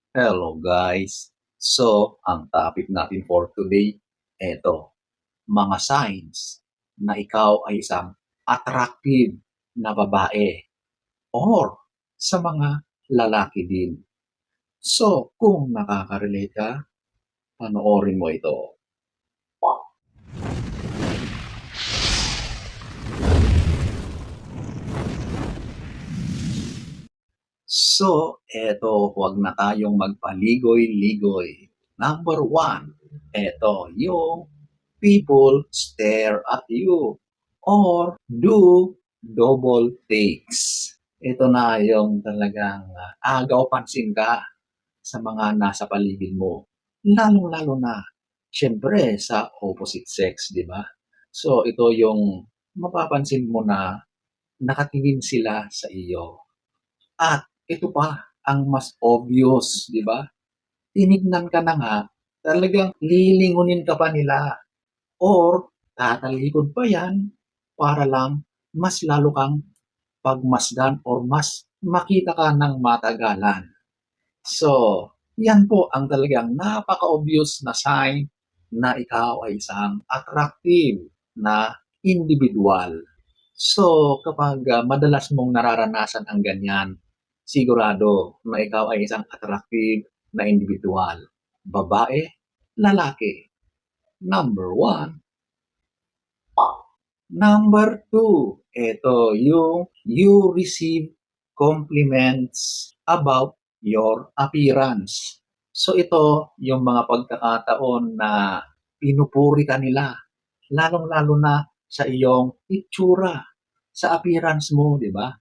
Hello guys! So, ang topic natin for today, eto, mga signs na ikaw ay isang attractive na babae or sa mga lalaki din. So, kung nakaka-relate ka, panoorin mo ito. So, eto, huwag na tayong magpaligoy-ligoy. Number one, eto, yung people stare at you or do double takes. Ito na yung talagang agaw pansin ka sa mga nasa paligid mo. Lalong-lalo na, syempre, sa opposite sex, di ba? So, ito yung mapapansin mo na nakatingin sila sa iyo. At ito pa ang mas obvious, di ba? Tinignan ka na nga, talagang lilingunin ka pa nila or tatalikod pa yan para lang mas lalo kang pagmasdan or mas makita ka ng matagalan. So, yan po ang talagang napaka-obvious na sign na ikaw ay isang attractive na individual. So, kapag madalas mong nararanasan ang ganyan, sigurado na ikaw ay isang attractive na individual. Babae, lalaki. Number one. Number two, ito yung you receive compliments about your appearance. So ito yung mga pagkakataon na pinupuri ka nila, lalong-lalo na sa iyong itsura, sa appearance mo, di ba?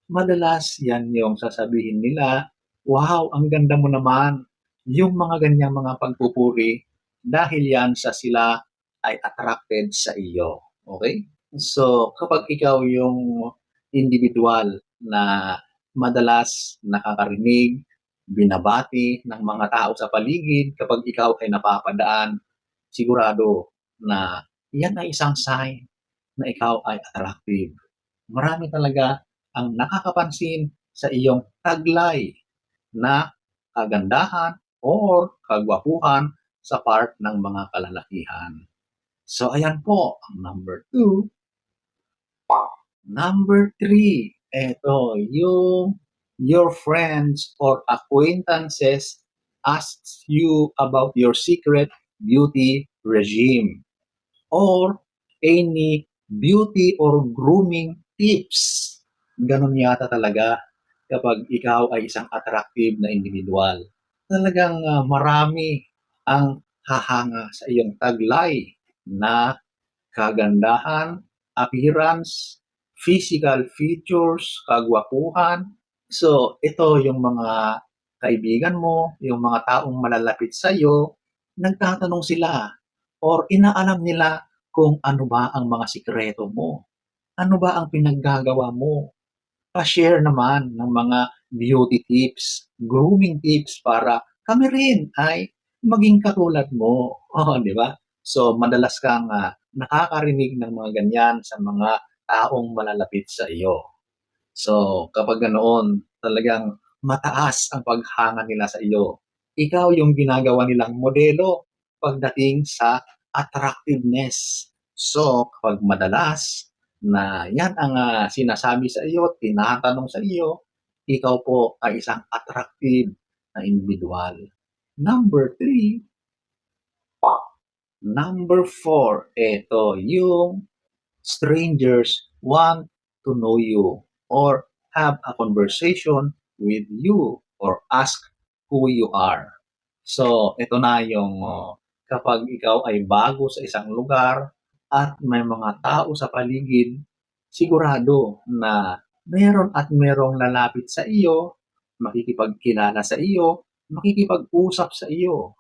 Madalas yan yung sasabihin nila, wow, ang ganda mo naman. Yung mga ganyang mga pagpupuri, dahil yan sa sila ay attracted sa iyo. Okay? So, kapag ikaw yung individual na madalas nakakarinig, binabati ng mga tao sa paligid, kapag ikaw ay napapadaan, sigurado na yan ay isang sign na ikaw ay attractive. Marami talaga ang nakakapansin sa iyong taglay na kagandahan or kagwapuhan sa part ng mga kalalakihan. So, ayan po ang number two. Number three, eto, yung your friends or acquaintances asks you about your secret beauty regime or any beauty or grooming tips. Ganun yata talaga kapag ikaw ay isang attractive na individual. Talagang marami ang hahanga sa iyong taglay na kagandahan, appearance, physical features, kagwapuhan. So, ito yung mga kaibigan mo, yung mga taong malalapit sa iyo, nagtatanong sila or inaalam nila kung ano ba ang mga sikreto mo. Ano ba ang pinaggagawa mo? Pa-share naman ng mga beauty tips, grooming tips para kami rin ay maging katulad mo. Oh, di ba? So, madalas kang nakakarinig ng mga ganyan sa mga taong malalapit sa iyo. So, kapag ganoon, talagang mataas ang paghanga nila sa iyo. Ikaw yung ginagawa nilang modelo pagdating sa attractiveness. So, kapag madalas na yan ang sinasabi sa iyo, tinatanong sa iyo, ikaw po ay isang attractive na individual. Number three, number four, ito yung strangers want to know you or have a conversation with you or ask who you are. So, ito na yung kapag ikaw ay bago sa isang lugar at may mga tao sa paligid, sigurado na meron at merong lalapit sa iyo, makikipagkilala sa iyo, makikipag-usap sa iyo.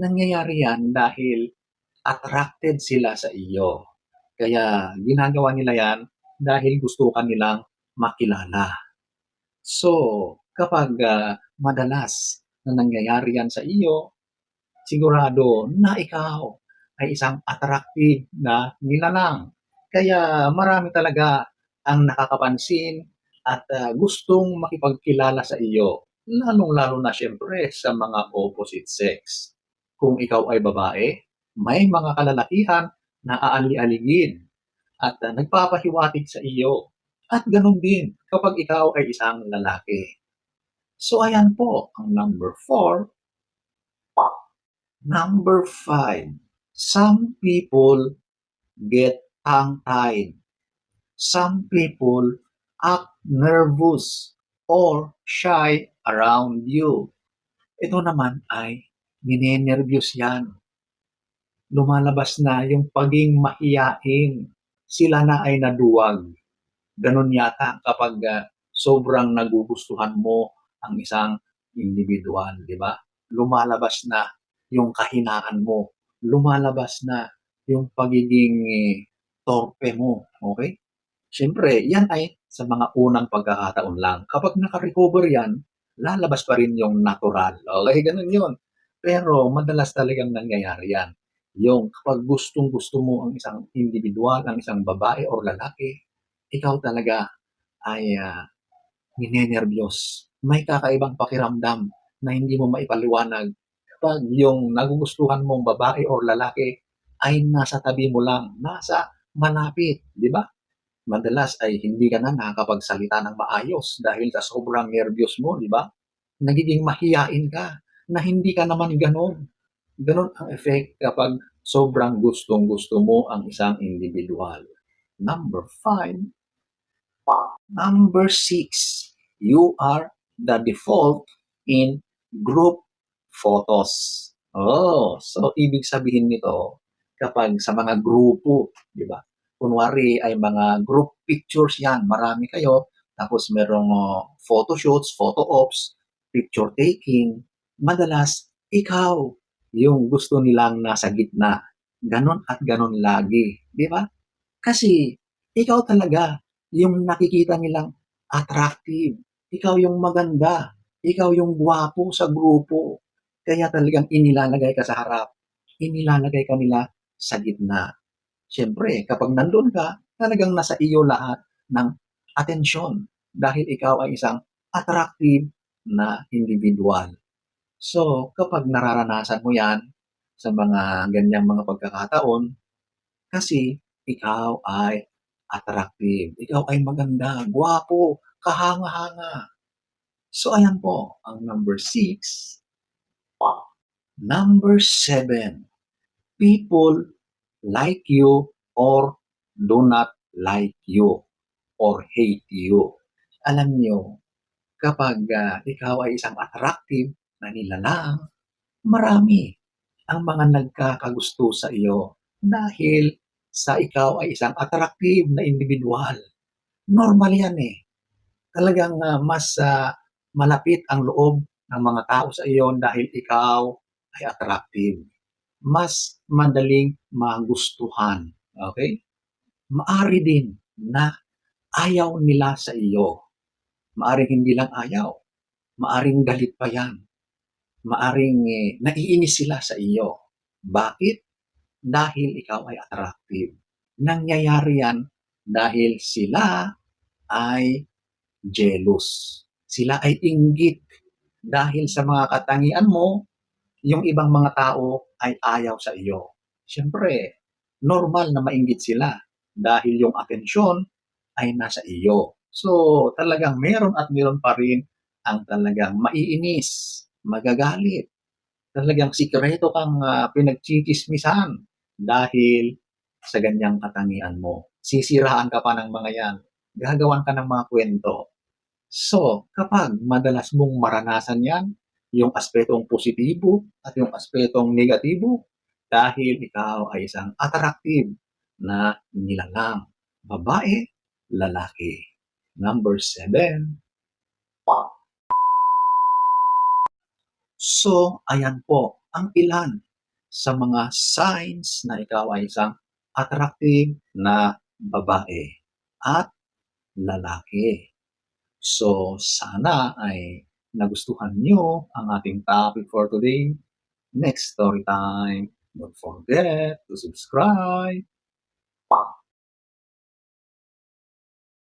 Nangyayari yan dahil attracted sila sa iyo. Kaya ginagawa nila yan dahil gusto ka nilang makilala. So, kapag madalas na nangyayari yan sa iyo, sigurado na ikaw ay isang attractive na nilalang. Kaya marami talaga ang nakakapansin at gustong makipagkilala sa iyo. lalong-lalo na siyempre sa mga opposite sex. Kung ikaw ay babae, may mga kalalakihan na aali-aligid at nagpapahiwatig sa iyo. At ganoon din kapag ikaw ay isang lalaki. So ayan po ang number 4. Number 5. Some people get tongue-tied. Some people act nervous or shy around you. Ito naman ay ninenervyos yan. Lumalabas na yung paging mahiyain. Sila na ay naduwag. Ganun yata kapag sobrang nagugustuhan mo ang isang individual, di ba? Lumalabas na yung kahinaan mo. Lumalabas na yung pagiging torpe mo. Okay? Siyempre, yan ay sa mga unang pagkakataon lang. Kapag naka-recover yan, lalabas pa rin yung natural. Okay, ganun yun. Pero madalas talagang nangyayari yan. Yung kapag gustong-gusto mo ang isang individual, ang isang babae o lalaki, ikaw talaga ay ninenervyos. May kakaibang pakiramdam na hindi mo maipaliwanag kapag yung nagugustuhan mong babae o lalaki ay nasa tabi mo lang, nasa malapit, di ba? Madalas ay hindi ka na nakakapagsalita ng maayos dahil sa sobrang nervyos mo, di ba? Nagiging mahiyain ka na hindi ka naman ganon. Ganon ang effect kapag sobrang gustong-gusto mo ang isang individual. Number 5. Number 6. You are the default in group photos. Oh, so ibig sabihin nito, kapag sa mga grupo, di ba? Kunwari ay mga group pictures yan, marami kayo, tapos merong photo shoots, photo ops, picture taking, madalas ikaw yung gusto nilang nasa gitna. Ganon at ganon lagi, di ba? Kasi ikaw talaga yung nakikita nilang attractive, ikaw yung maganda, ikaw yung gwapo sa grupo. Kaya talagang inilalagay ka sa harap, inilalagay ka nila sa gitna. Siyempre, kapag nandun ka, talagang nasa iyo lahat ng atensyon dahil ikaw ay isang attractive na individual. So, kapag nararanasan mo yan sa mga ganyang mga pagkakataon, kasi ikaw ay attractive, ikaw ay maganda, gwapo, kahanga-hanga. So, ayan po ang number 6. Number 7. People like you or do not like you or hate you. Alam nyo, kapag ikaw ay isang attractive na nilalang, marami ang mga nagkakagusto sa iyo dahil sa ikaw ay isang attractive na individual. Normal yan eh. Talagang mas malapit ang loob ng mga tao sa iyo dahil ikaw ay attractive. Mas madaling magustuhan. Okay? Maari din na ayaw nila sa iyo. Maaring hindi lang ayaw. Maaring galit pa yan. Maaring naiinis sila sa iyo. Bakit? Dahil ikaw ay attractive. Nangyayari yan dahil sila ay jealous. Sila ay inggit. Dahil sa mga katangian mo, yung ibang mga tao ay ayaw sa iyo. Siyempre, normal na mainggit sila dahil yung atensyon ay nasa iyo. So, talagang meron at meron pa rin ang talagang maiinis, magagalit. Talagang sikreto kang pinagchichismisan dahil sa ganyang katangian mo. Sisiraan ka pa ng mga yan. Gagawan ka ng mga kwento. So, kapag madalas mong maranasan yan, yung aspetong positibo at yung aspetong negatibo, dahil ikaw ay isang attractive na nilalang. Babae, lalaki. Number 7. So, ayan po ang ilan sa mga signs na ikaw ay isang attractive na babae at lalaki. So, sana ay nagustuhan nyo ang ating topic for today. Next story time. Don't forget to subscribe.